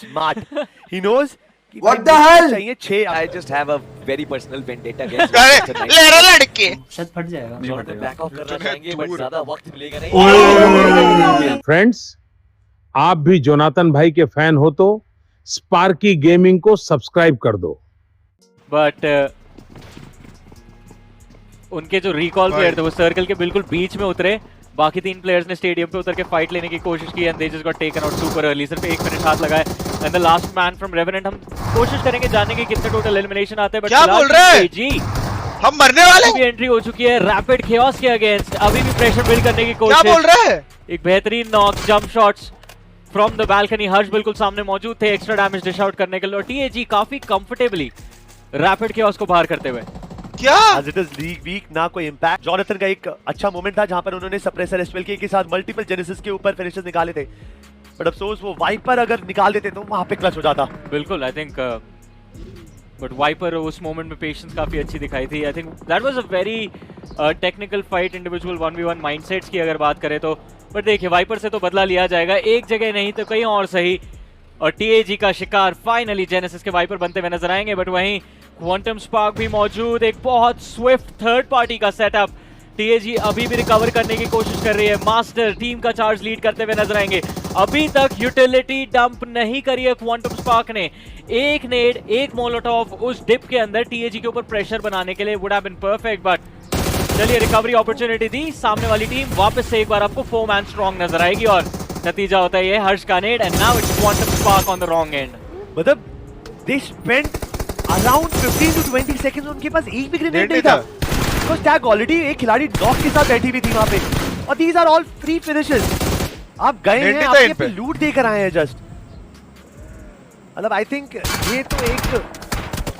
smart. He knows. What the hell? चाहिए 6. I just have a very personal vendetta against अरे लहरा लड़के शायद फट जाएगा। जॉनथन बैक ऑफ करना चाहेंगे बट ज्यादा वक्त मिलेगा नहीं। फ्रेंड्स, आप भी जोनाथन भाई के फैन हो तो स्पार्की गेमिंग को सब्सक्राइब कर दो। बट उनके जो रिकॉल प्लेयर थे वो सर्कल के बिल्कुल बीच में उतरे। बाकी 3 प्लेयर्स ने स्टेडियम पे उतर के फाइट लेने की कोशिश की and they just got taken out super early. सिर्फ 1 मिनट हाथ लगाए and the last man from revenant. हम कोशिश करेंगे जानने की कितने टोटल एलिमिनेशन आते हैं बट क्या बोल रहे हैं जी हम मरने वाले अभी एंट्री हो चुकी है रैपिड केओस के अगेंस्ट। अभी भी प्रेशर बिल्ड करने की कोशिश। क्या बोल रहे हैं एक बेहतरीन knock jump shots from the balcony. Harsh बिल्कुल सामने मौजूद थे एक्स्ट्रा डैमेज डिश आउट करने के लिए। और टीएजी काफी कंफर्टेबली रैपिड केओस को बाहर करते हुए। क्या As it is league week, ना कोई इम्पैक्ट। जॉनथन का एक अच्छा मोमेंट था जहां पर उन्होंने सप्रेसर एसपीएल के साथ मल्टीपल जेनेसिस के ऊपर फिनिशेस निकाले थे बट अफसोस वो वाइपर अगर निकाल देते तो वहां पे क्लच हो जाता। बिल्कुल आई थिंक बट वाइपर उस मोमेंट में पेशेंस काफी अच्छी दिखाई थी। I think that was a very technical fight individual 1v1 mindsets की अगर बात करें तो। बट देखिए वाइपर से तो बदला लिया जाएगा एक जगह नहीं तो कहीं और सही। और टीएजी का शिकार फाइनली जेनेसिस के वाइपर बनते हुए नजर आएंगे। बट वहीं क्वांटम स्पार्क भी मौजूद। एक बहुत स्विफ्ट थर्ड पार्टी का सेटअप। टीएजी अभी भी रिकवर करने की कोशिश कर रही है। मास्टर टीम का चार्ज लीड करते हुए नजर आएंगे। अभी तक यूटिलिटी डंप नहीं करी है क्वांटम स्पार्क ने। एक नेड एक मोलोटॉव उस डिप के अंदर टीएजी के ऊपर प्रेशर बनाने के लिए would have been perfect. But चलिए रिकवरी अपॉर्चुनिटी दी सामने वाली टीम। वापस से एक बार आपको 4 मैन स्ट्रॉन्ग नजर आएगी और नतीजा होता है ये हर्ष का end and now it's quantum spark on the wrong end. मतलब they spent around 15 to 20 seconds उनके पास एक भी ग्रेनेड नहीं था। बिकॉज़ टैग ऑलरेडी एक खिलाड़ी नॉक के साथ बैठी हुई थी वहां पे और these are all free finishes. आप गए हैं आप पे लूट देकर आए हैं जस्ट। मतलब आई थिंक ये तो एक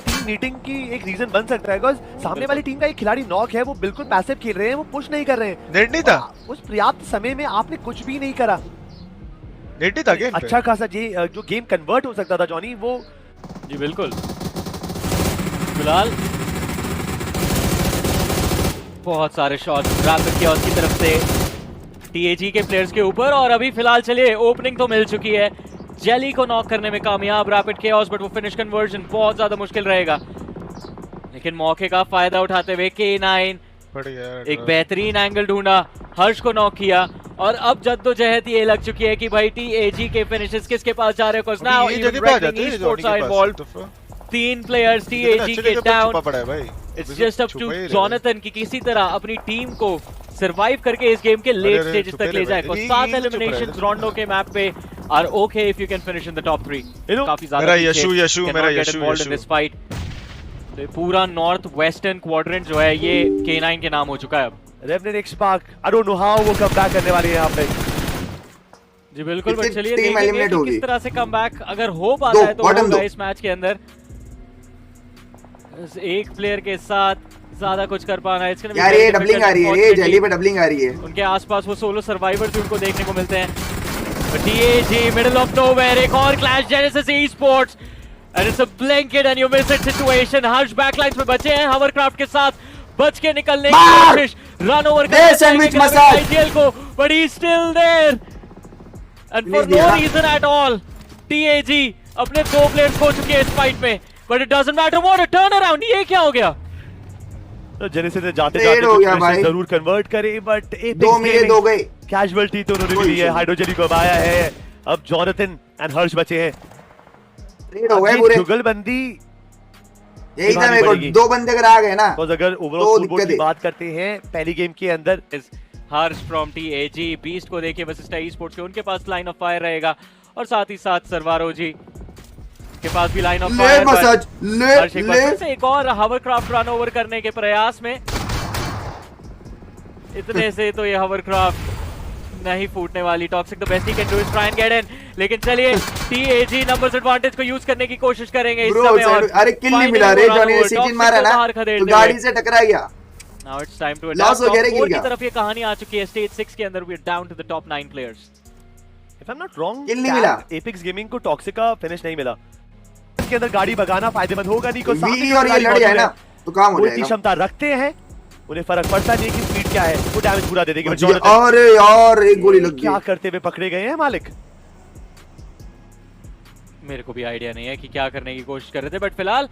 टीम मीटिंग की एक रीजन बन सकता है बिकॉज़ सामने वाली टीम का एक खिलाड़ी नॉक है वो बिल्कुल पैसिव खेल रहे हैं वो पुश नहीं कर रहे हैं। नेट नहीं था उस पर्याप्त समय में आपने कुछ भी नहीं करा। नेट नहीं था गेम पे अच्छा खासा जो गेम कन्वर्ट हो सकता था जॉनी वो। जी बिल्कुल फिलहाल बहुत सारे शॉट्स रैपिड केओस की तरफ से टीएजी के प्लेयर्स के ऊपर। और अभी फिलहाल चलिए ओपनिंग तो मिल चुकी है। जेली को नॉक करने में कामयाब रैपिड केओस बट वो फिनिश कन्वर्जन बहुत ज्यादा मुश्किल रहेगा। लेकिन मौके का फायदा उठाते हुए K9 एक बेहतरीन एंगल ढूंढा हर्ष को नॉक किया। और अब जद्दोजहद ये लग चुकी है कि भाई टीएजी के फिनिशेस किसके पास जा रहे हैं। Now even reckoning esports are involved. 3 players TAG के down. It's just up to Jonathan की किसी तरह अपनी टीम को सरवाइव करके इस गेम के लेट स्टेजेस तक ले जाए। 7 एलिमिनेशंस रोंडो के मैप पे are okay if you can finish in the top 3। काफी ज्यादा मेरा यशु मेरा यशु इन दिस फाइट। पूरा नॉर्थ वेस्टर्न क्वाड्रेंट जो है ये K9 के नाम हो चुका है अब। रेवनेंट एक spark I don't know how वो कम बैक करने वाली है यहां पे। जी बिल्कुल बट चलिए देखेंगे कि किस तरह से कम बैक अगर हो पाता है तो होगा इस मैच के अंदर। एक प्लेयर के साथ ज्यादा कुछ कर पाना है। यार ये डबलिंग आ रही है ये जेली पे डबलिंग आ रही है। उनके आसपास वो सोलो सर्वाइवर्स भी उनको देखने को मिलते हैं। टीएजी मिडिल ऑफ नोवेयर एक और clash Genesis esports and it's a blanket and you miss it situation. Harsh backlines में बचे हैं हवरक्राफ्ट के साथ बच के निकलने की कोशिश। Run over sandwich massage IGL को but he still there and for no reason at all TAG अपने 2 प्लेयर्स खो चुके हैं इस फाइट में। But it doesn't matter what a turnaround. ये क्या हो गया? तो जेनेसिस ने जाते-जाते जरूर कन्वर्ट करे बट 2 मिले 2 गए। कैजुअलिटी तो उन्होंने भी ली है। हाइड्रोजन को आया है। अब जॉनथन एंड हर्ष बचे हैं। रेड हो गए पूरे। जुगलबंदी यही था मेरे को 2 बंदे अगर आ गए ना तो अगर ओवरऑल स्कोर की बात करते हैं पहली गेम के अंदर हर्ष फ्रॉम टीएजी बीस्ट को देखिए वसिस्टा ई-स्पोर्ट्स के उनके पास लाइन ऑफ फायर रहेगा और साथ ही साथ सरवारो जी के पास भी लाइन ऑफ फायर। मसाज ले एक और हवरक्राफ्ट रन ओवर करने के प्रयास में इतने से तो ये हवरक्राफ्ट नहीं फूटने वाली। Toxic the best he can do is try and get in. लेकिन चलिए टीएजी नंबर्स एडवांटेज को यूज करने की कोशिश करेंगे इस समय। और अरे किल नहीं मिला रे जॉनी ने सिटीन मारा ना तो गाड़ी से टकरा गया। Now it's time to loss हो गया रे की तरफ ये कहानी आ चुकी है। स्टेज 6 के अंदर we are down to the top 9 players. If I am not wrong kill नहीं मिला। एपिक्स गेमिंग को टॉक्सिक का फिनिश नहीं मिला। इसके अंदर गाड़ी भगाना फायदेमंद होगा नहीं को सामने और ये लड़ी है ना तो काम हो जाएगा। क्षमता रखते हैं उन्हें फर्क पड़ता नहीं कि स्पीड क्या है वो डैमेज पूरा दे देंगे। अरे यार एक गोली लग गई। क्या करते हुए पकड़े गए हैं मालिक। मेरे को भी आइडिया नहीं है कि क्या करने की कोशिश कर रहे थे, बट फिलहाल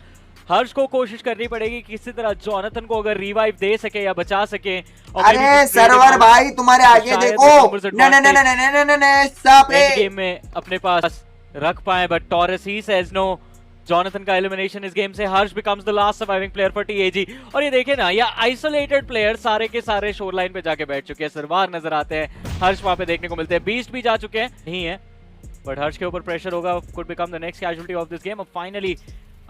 हर्ष को कोशिश करनी पड़ेगी किसी तरह जोनाथन को अगर रिवाइव दे सके या बचा सके। अरे सर्वर भाई तुम्हारे आगे देखो, गेम में अपने पास रख पाए, but Taurus he says no. Jonathan का एलिमिनेशन इस गेम से, Harsh becomes the last surviving player for TAG. और ये देखे ना, ये आइसोलेटेड प्लेयर सारे के सारे शोर लाइन पे जाके बैठ चुके हैं, सरवार नजर आते हैं, हर्ष वहां पे देखने को मिलते हैं, बीस्ट भी जा चुके हैं, नहीं है बट हर्ष के ऊपर प्रेशर होगा, could become the next casualty of this game. अब फाइनली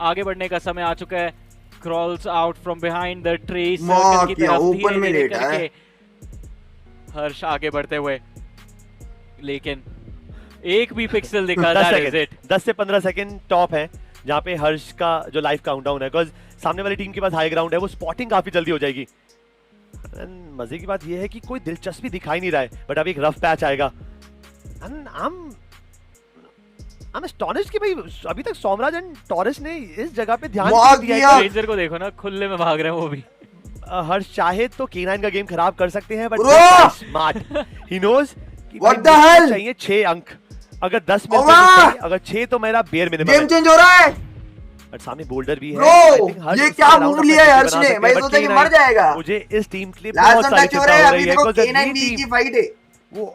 आगे बढ़ने का समय आ चुका है, crawls out from behind the tree, circle की तरफ धीरे-धीरे करके हर्ष आगे बढ़ते हुए, लेकिन एक भी पिक्सल दिखा, दैट इज इट। 10 से 15 सेकंड टॉप है जहाँ पे हर्ष का जो लाइफ काउंटडाउन है, बिकॉज सामने वाली टीम के पास हाई ग्राउंड है, वो स्पॉटिंग काफी जल्दी हो जाएगी। मजे की बात ये है कि कोई दिलचस्पी दिखाई नहीं रहा है, बट अभी एक रफ पैच आएगा। I'm astonished कि भाई अभी तक सोमराज एंड टॉरस ने इस जगह पे ध्यान नहीं दिया है। रेंजर को देखो ना, खुले में भाग रहे हैं वो भी। हर्ष चाहे तो K9 का गेम खराब कर सकते हैं, बट स्मार्ट ही नोज कि What the hell? चाहिए 6 अंक, अगर 10 मिलते हैं, अगर 6 तो मेरा बेयर मिनिमम है। गेम चेंज हो रहा है, बट सामने बोल्डर भी है। ब्रो ये क्या मूव लिया है हर्ष ने, मैं सोचा कि मर जाएगा। मुझे इस टीम के लिए लास्ट बहुत सारी टच हो रहा है, अभी देखो चिंता K9 भी की फाइट है,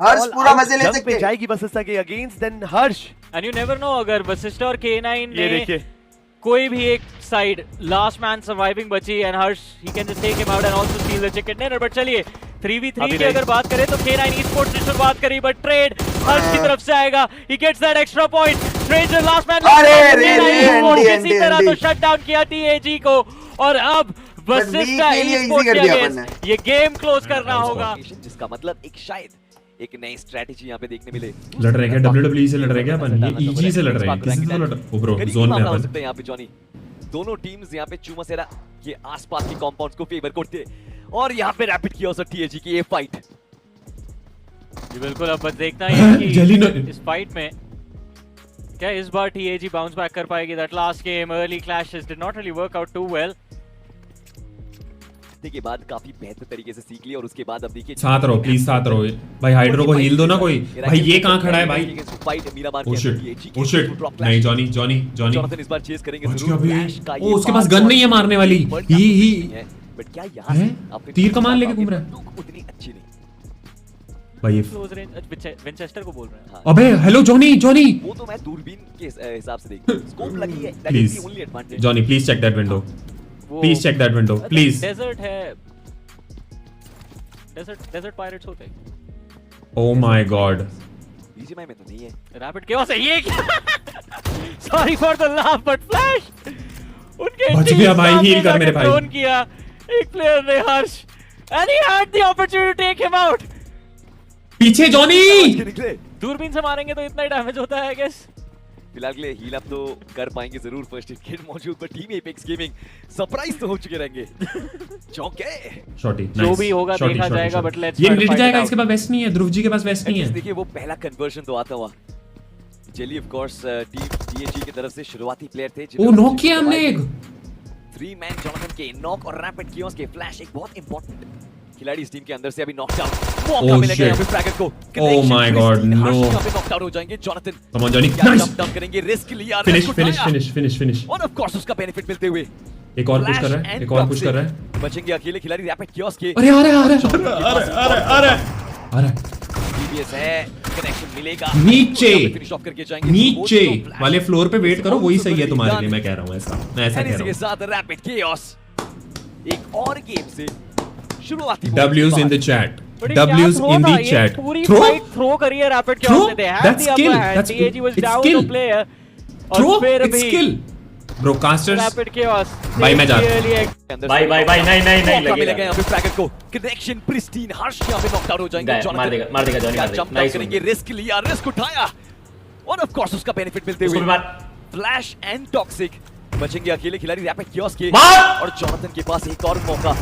हर्ष पूरा मजे ले सकते हैं, जाएगी बस इसका के against then Harsh. And you never know, अगर वशिष्ठ और K9 ये देखिए कोई भी एक साइड लास्ट मैन सर्वाइविंग बची and Harsh he can just take him out and also steal the chicken dinner. But चलिए 3v3 की अगर बात करें तो K9 esports ने शुरुआत करी, बट ट्रेड हर्ष की तरफ से आएगा, he gets that extra point, trade last man किसी तरह तो शट डाउन किया टीएजी को, और अब वशिष्ठ का esports के अगेंस्ट ये गेम क्लोज करना होगा, जिसका मतलब एक शायद एक नई स्ट्रेटजी यहाँ पे देखने मिले। लड़ रहे क्या WWE से लड़ रहे क्या अपन, ये EG से लड़ रहे हैं, किसी से तो लड़ ओ ब्रो जोन में अपन यहाँ पे जॉनी दोनों टीम्स यहाँ पे चुमसेरा ये आसपास के कंपाउंड्स को फेवर करते हैं, और यहाँ पे रैपिड कियोस और टीएजी की ये फाइट। जी बिल्कुल, अब बस देखना है कि इस फाइट में क्या इस बार टीएजी बाउंस बैक कर पाएगी। That last game early clashes did not really work out too well, के बाद काफी बेहतर तरीके से सीख लिया, और उसके बाद अब देखिए साथ रहो प्लीज, साथ रहो भाई, हाइड्रो को हील दो ना कोई, भाई ये कहां खड़ा है भाई, फाइट मीरामार ओ शिट नहीं, जॉनी जोनाथन इस बार चेस करेंगे जरूर। ओ उसके पास गन नहीं है मारने वाली, ही बट क्या यहां से तीर कमान लेके घूम रहा है, उतनी अच्छी नहीं भाई ये क्लोज रेंज विंचेस्टर को बोल रहे हैं। अबे हेलो जॉनी वो तो मैं दूरबीन के हिसाब से देख, स्कोप लगी है, that please is the only advantage. Johnny please check that window, please check that window please. Desert है, डेजर्ट पायरेट्स होते हैं। ओ माय गॉड, बीजीएमआई में तो नहीं है, रैपिड केओस है ये क्या? Sorry for the laugh but flash उनके बच गया भाई, हील कर मेरे भाई। ड्रोन किया एक प्लेयर ने Harsh, and he had the opportunity to take him out. पीछे जॉनी, दूरबीन से मारेंगे तो इतना ही डैमेज होता है आई गेस। फिलहाल के लिए हील अप तो कर पाएंगे जरूर, फर्स्ट एड किट मौजूद, पर टीम एपेक्स गेमिंग सरप्राइज तो हो चुके रहेंगे। चौके शॉटी जो भी होगा देखा जाएगा, बट लेट्स ये मिट जाएगा, इसके पास वेस्ट नहीं है, ध्रुव जी के पास वेस्ट नहीं है। देखिए वो पहला कन्वर्जन तो आता हुआ, jelly of course team TAG की तरफ से शुरुआती प्लेयर थे, ओ नॉक किया हमने एक 3 मैन जोनाथन के नॉक और रैपिड कियोस के फ्लैश, एक बहुत इंपॉर्टेंट खिलाड़ी इस टीम के अंदर से अभी नॉक डाउन, मौका मिलेगा यहाँ पे फ्रैगर को। ओह माय गॉड नो, यहाँ पे नॉक डाउन हो जाएंगे Jonathan, come on Johnny, nice dump करेंगे, रिस्क लिया, फिनिश और ऑफ कोर्स उसका बेनिफिट मिलते हुए एक और पुश कर रहा है, एक और पुश कर रहा है, बचेंगे अकेले खिलाड़ी रैपिड कियोस के। अरे आ रहा है डीबीएस है, कनेक्शन मिलेगा, नीचे फिनिश ऑफ करके जाएंगे, नीचे वाले फ्लोर पे वेट करो, वही सही है तुम्हारे लिए, मैं कह रहा हूं ऐसा, मैं ऐसा कह रहा हूं। के साथ रैपिड कियोस एक और गेम से शुरुआती W's in the chat, W's in the chat, throw करिए रैपिड कियोस ने, they had the upper hand, TAG was down to player, और फिर भी स्किल ब्रोडकास्टर्स रैपिड कियोस भाई मैं जा भाई नहीं लगेगा यहाँ पे फ्रैगर को, कनेक्शन प्रिस्टीन, हर्ष यहाँ पे नॉक आउट हो जाएंगे, मार देगा जॉनी, जंप डाउन करेंगे, रिस्क लिया, रिस्क उठाया, और ऑफ कोर्स उसका बेनिफिट मिलते हुए फ्लैश एंड टॉक्सिक, बचेंगे अकेले खिलाड़ी रैपिड कियोस के, और जोनाथन के पास एक और मौका,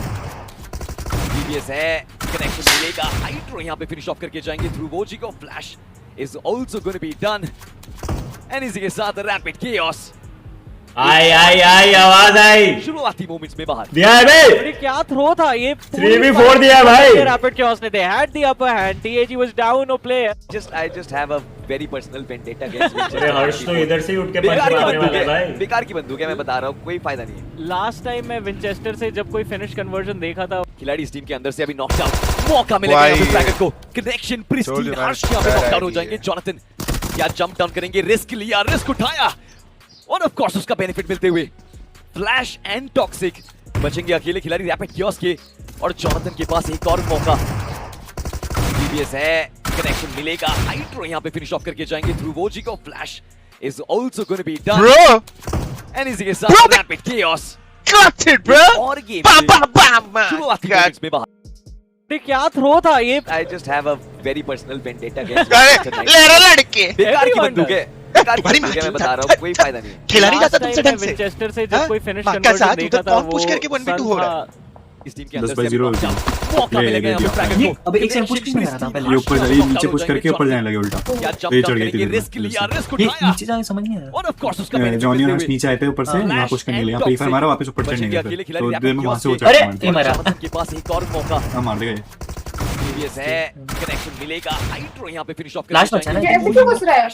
डीबीएस है, कनेक्शन मिलेगा, हाइड्रो यहाँ पे फिनिश ऑफ करके जाएंगे थ्रू वोजी को, flash is also gonna be done, and इसी के साथ रैपिड कियोस आई आवाज आई, शुरुआती मोमेंट्स में बाहर दिया है भाई, अरे क्या थ्रो था ये, 3v4 दिया भाई, रैपिड कियोस ने, they had the upper hand, TAG was down no player. I just have a very personal vendetta against अरे हर्ष तो इधर से ही उठ के पंच मारने वाला है भाई। बेकार की बंदूक है, मैं बता रहा हूँ, कोई फायदा नहीं है। लास्ट टाइम मैं विंचेस्टर से जब कोई फिनिश कन्वर्जन देखा था, खिलाड़ी इस टीम के अंदर से अभी नॉक डाउन, मौका मिलेगा यहाँ पे ड्रैगन को, कनेक्शन प्रिस्टीन, हर्ष यहाँ पे नॉक डाउन हो जाएंगे। जॉनथन क्या जंप डाउन करेंगे, रिस्क लिया, रिस्क उठाया और ऑफ कोर्स उसका बेनिफिट मिलते हुए फ्लैश एंड टॉक्सिक बचेंगे अकेले खिलाड़ी रैपिड कियोस्क के, और जॉनथन के पास एक और मौका, डीबीएस है, कनेक्शन मिलेगा, हाइड्रो यहाँ पे फिनिश ऑफ करके जाएंगे थ्रू वोजी को, flash is also gonna be done Bro, and इसी के साथ rapid kiosk got it, bro. और game Bam, bam, bam, man. शुरुआती God. मिनट्स में बाहर। ये क्या थ्रो था ये? I just have a very personal vendetta against अरे Manchester ले United। रहा लड़के। बेकार की Everyone बंदूक है, does। बेकार की तुम्हारी बंदूक है, मैं माँ बता रहा हूँ, कोई फायदा नहीं है। खिलाड़ी Last जाता तुमसे time ढंग से। विंचेस्टर से जब हाँ? कोई फिनिश माँ का कन्वर्जन साथ देखा उधर था, कौन push करके 1v2 हो रहा है? इस टीम के अंदर 10 by 0 से मौका मिलेगा यहाँ पे ड्रैगन को। अब एक सेकंड पुश किसने करा था पहले? ये ऊपर चली, नीचे पुश करके ऊपर जाने लगे उल्टा। क्या जंप ये डाउन चढ़ गई करेंगे, थी रिस्क लिया, रिस्क ये उठाया नीचे जाके समझ नहीं आ रहा। और ऑफ कोर्स उसका जॉनी बेनिफिट और मिलते हर्ष हुए नीचे आए थे ऊपर से, यहाँ पुश करने के लिए, यहाँ पे एक बार मारा, वापस ऊपर चढ़ने बचेंगे गए अकेले थे, खिलाड़ी तो रैपिड देर में वहाँ से वो कियोस्क चढ़ अरे, मार ये मारा। जॉनथन के पास एक और मौका, हाँ मार देगा ये। डीबीएस है, कनेक्शन मिलेगा, हाइड्रो यहाँ पे फिनिश ऑफ फ्लैश बचा ना? ऐसे क्यों घुस रहा है?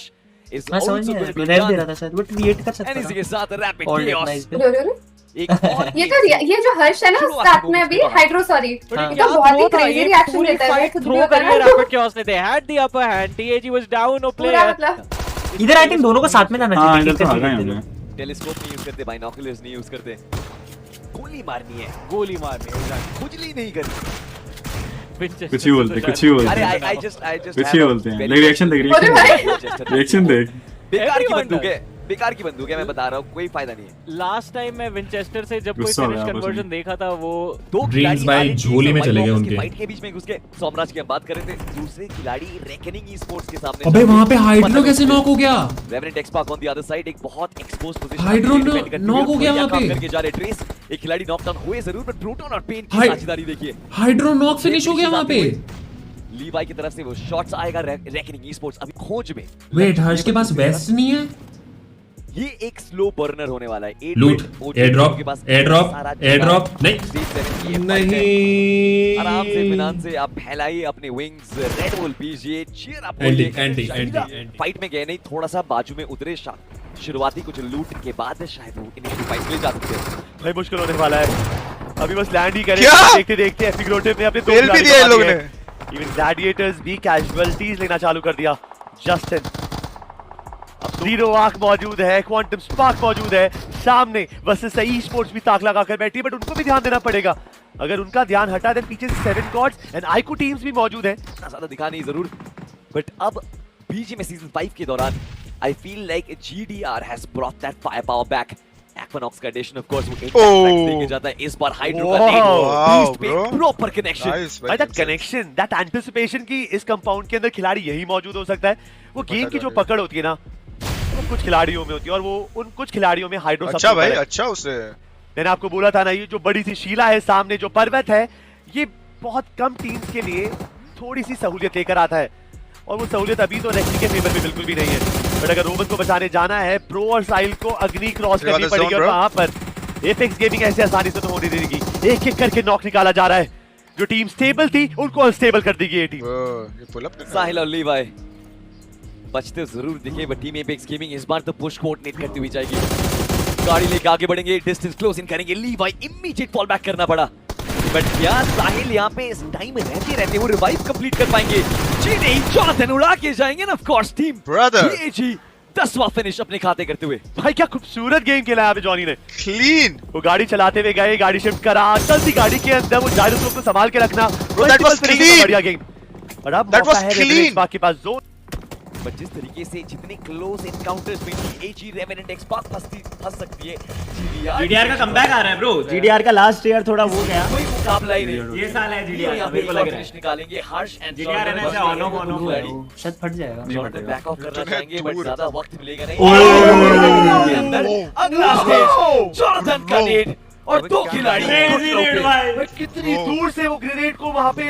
इस मैं समझ नहीं आ रहा, रेड दे रहा था शायद, बट वेट कर सकता एंड इसी था। के साथ रैपिड और कियोस्क नाइस रे रे रे। एक और ये जो हर्ष है ना साथ में अभी हाइड्रो सॉरी ये क्या तो बहुत ही throw था, क्रेजी ये रिएक्शन पूरी देता है fight खुद throw भी कर लिया करना। रैपिड कियोस्क ने, they had the upper hand, TAG was down, no पूरा player। मतलब इधर आई थिंक दोनों को साथ में जाना हाँ चाहिए। इधर तो आ गए हमने। टेलीस्कोप नहीं यूज करते, बाइनोकुलर्स नहीं यूज करते, गोली मारनी है, गोली मारनी है खुजली नहीं करनी। विंचेस्टर कुछ ही बोलते, कुछ ही बोलते अरे हैं, I just कुछ ही बोलते हैं। लेकिन रिएक्शन देख, अरे भाई रिएक्शन देख। बेकार की Everyone बंदूक है, बेकार की बंदूक है, मैं बता रहा हूँ, कोई फायदा नहीं है। लास्ट टाइम मैं विंचेस्टर से जब कोई गुस्सा हो फिनिश गया आपस कन्वर्जन में। देखा था, वो दो Dreams खिलाड़ी by RNG झोली में से चले गए White उनके। Fox की फाइट के बीच में घुस के सोमराज की हम बात कर रहे थे, दूसरे खिलाड़ी रेकनिंग ई-स्पोर्ट्स के सामने अबे वहाँ पे हाइड्रो कैसे नॉक हो गया? Revenant XSpark on the other side, एक बहुत एक्सपोज्ड पोजीशन, हाइड्रो knock हो गया वहाँ पे। करके जा रहे ट्रेस, एक खिलाड़ी नॉकडाउन हुए जरूर, पर प्रोटोन और पेन की हाइ- साझेदारी देखिए, हाइड्रो नॉक फिनिश हो गया वहाँ पे। लीवाई की तरफ से वो शॉट्स आएगा, रेकनिंग ई-स्पोर्ट्स अभी खोज में। वेट, हर्ष के पास वेस्ट नहीं है? ये एक स्लो बर्नर होने वाला है। लूट, air drop, air drop, air drop, नहीं नहीं, आराम से फिनांस से आप फैलाइए अपने विंग्स, रेड बुल पीजिए, चीयर अप एंटी। फाइट में गए नहीं, थोड़ा सा बाजू में उतरे, शुरुआती कुछ लूट के बाद शायद वो इनिशियल फाइट ले जा सकते हैं। भाई मुश्किल होने वाला है, अभी बस लैंड ही करें, क्या? देखते देखते एपिक रोटेट ने अपने दो फेल भी दिया इन लोगों ने। इवन ग्लैडिएटर्स भी कैजुअलिटीज लेना चालू कर दिया। जस्टिन अब जीरो आंख मौजूद है, क्वांटम स्पार्क मौजूद है सामने, वर्सेस सही स्पोर्ट्स भी ताक लगा कर बैठी है, बट उनको भी ध्यान देना पड़ेगा। अगर उनका ध्यान हटा दें, पीछे 7 गॉड्स एंड आइको टीम्स भी मौजूद है, इतना ज्यादा दिखा नहीं जरूर, बट अब बीजी में सीजन 5 के दौरान I feel like GDR has brought that firepower back. Aquanox का addition of course वो 8 packs देके जाता है, इस बार हाइड्रो का Wow, beast पे bro. proper connection। Nice, भाई दैट कनेक्शन, दैट एंटिसिपेशन की इस कंपाउंड के अंदर खिलाड़ी यही मौजूद हो सकता है। वो गेम की जो पकड़ होती है ना, वो कुछ खिलाड़ियों में होती है, और वो उन कुछ खिलाड़ियों में हाइड्रो अच्छा भाई, अच्छा उससे। मैंने आपको बोला था ना, ये जो बड़ी सी शीला है सामने, जो पर्वत है, ये बहुत कम टीम्स के लिए थोड़ी सी सहूलियत लेकर आता है, और वो सहूलियत अभी तो रेक्सी के फेवर में बिल्कुल भी नहीं है। बट अगर रोबन को बचाने जाना है, प्रो और साइल को अग्नि क्रॉस You're on करनी the पड़ेगी, zone, और bro. वहां पर एपेक्स गेमिंग ऐसे आसानी से तो होने देगी। एक एक करके नॉक निकाला जा रहा है, जो टीम स्टेबल थी उनको अनस्टेबल कर देगी ये टीम। ये पुल अप साहिल और लीवाई बचते जरूर दिखे, बट टीम एपेक्स गेमिंग इस बार तो पुश कोऑर्डिनेट करती हुई जाएगी, गाड़ी लेके आगे बढ़ेंगे, डिस्टेंस क्लोज इन करेंगे, लीवाई इमीडिएट फॉल बैक करना पड़ा, बट क्या साहिल यहाँ पे इस टाइम रहते रहते वो रिवाइव कंप्लीट कर पाएंगे? जी नहीं, जॉनथन उड़ा के जाएंगे ना, of course team brother. TAG 10वां फिनिश अपने खाते करते हुए। भाई क्या खूबसूरत गेम खेला है यहाँ पे जॉनी ने। क्लीन। वो गाड़ी चलाते हुए गए, गाड़ी शिफ्ट करा, असल सी गाड़ी के अंदर वो जायरोस्कोप को संभाल के रखना, that was clean. बढ़िया गेम। और अब That मौका was है clean. रेवेनेंट एक्सपार्क के पास जोन। बट जिस तरीके से जितने क्लोज एनकाउंटर्स में TAG रेवेनेंट एक्सपार्क फंस सकती है, जीडीआर का कमबैक आ रहा है ब्रो। जीडीआर का लास्ट ईयर थोड़ा वो गया, कोई मुकाबला ही नहीं। ये साल है जीडीआर यहाँ का, पे मेरे को लग रहा फिनिश है निकालेंगे हर्ष एंड जीडीआर है ना, ऑन ऑफ शायद फट जाएगा। जॉनथन बैक ऑफ करना चाहेंगे, बट दूर। ज्यादा वक्त मिलेगा नहीं। के अंदर अगला स्टेज, जॉनथन का नेड और दो खिलाड़ी Crazy raid भाई। बट कितनी दूर से वो ग्रेनेड को वहां पे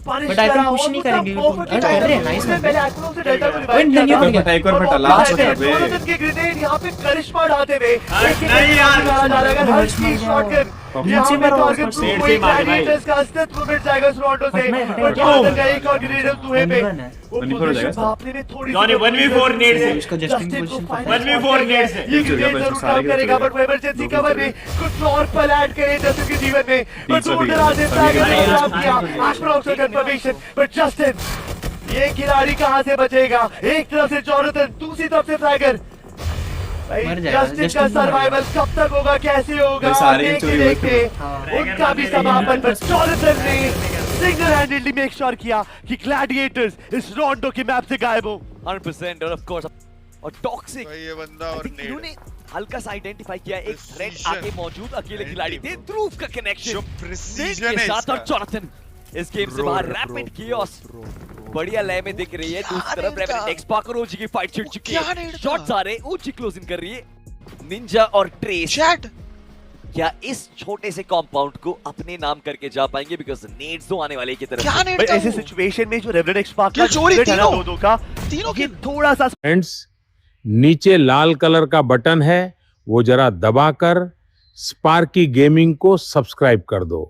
पनिश But I think करा, push और नहीं वो सब करेंगे, perfectly अरे, time अरे, पे nice उसने one। पहले एक्रोस से डेल्टा को ओए, रिवाइव नहीं, किया नहीं, था। एक और और फटा, बाद लास्ट में फटा बे। जॉनथन के ग्रेनेड यहाँ पे करिश्मा ढाते हुए एक-एक नहीं यार। करके डाला जा रहा है। अगर हर्ष की नहीं शॉट यार। कर यहाँ पे तो अगर तू कोई ग्लैडिएटर्स का अस्तित्व मिट जाएगा इस रोंडो से, और जोनाथन का एक और ग्रेनेड तुम्हें पे वो पोजीशन भापने में थोड़ी जॉनी 1v4 नेट से उसका जस्टिन पोजीशन 1v4 नेट से ये ग्रेनेड जरूर काम करेगा, बट वो इमरजेंसी कवर में कुछ और पल ऐड करे जस्टिन के जीवन में, बट दूर दराज से टाइगर ने काम किया एस्ट्रोक्स का कंफर्मेशन, बट जस्टिन ये खिलाड़ी कहां से बचेगा? एक तरफ से जोनाथन, दूसरी तरफ से टाइगर। जस्टिन का सर्वाइवल कब तक होगा, कैसे होगा, देखते उनका भी समापन, पर जोनाथन ने सिंगल हैंडेडली मेक श्योर किया कि ग्लैडिएटर्स इस रोंडो के मैप से गायब हो 100% और ऑफ कोर्स और टॉक्सिक ये बंदा और नेड इन्होंने हल्का सा आइडेंटिफाई किया एक थ्रेट आगे मौजूद अकेले खिलाड़ी थे, ध्रुव का कनेक्शन जो प्रिसीजन के है साथ, और जोनाथन इस गेम से बाहर। रैपिड कियोस बढ़िया लय में दिख रही है, दूसरी तरफ रैपिड एक्सपार्क और ओजी की फाइट छिड़ चुकी है, शॉट्स आ रहे, ओजी क्लोजिंग कर रही है, निंजा और ट्रेस क्या इस छोटे से कंपाउंड को अपने नाम करके जा पाएंगे? बिकॉज़ नेड्स तो आने वाले की तरफ भाई ऐसे सिचुएशन में जो रेवलेंट एक्सपार्क का चोरी दो का ये थोड़ा सा फ्रेंड्स, नीचे लाल कलर का बटन है, वो जरा दबाकर स्पार्की गेमिंग को सब्सक्राइब कर दो।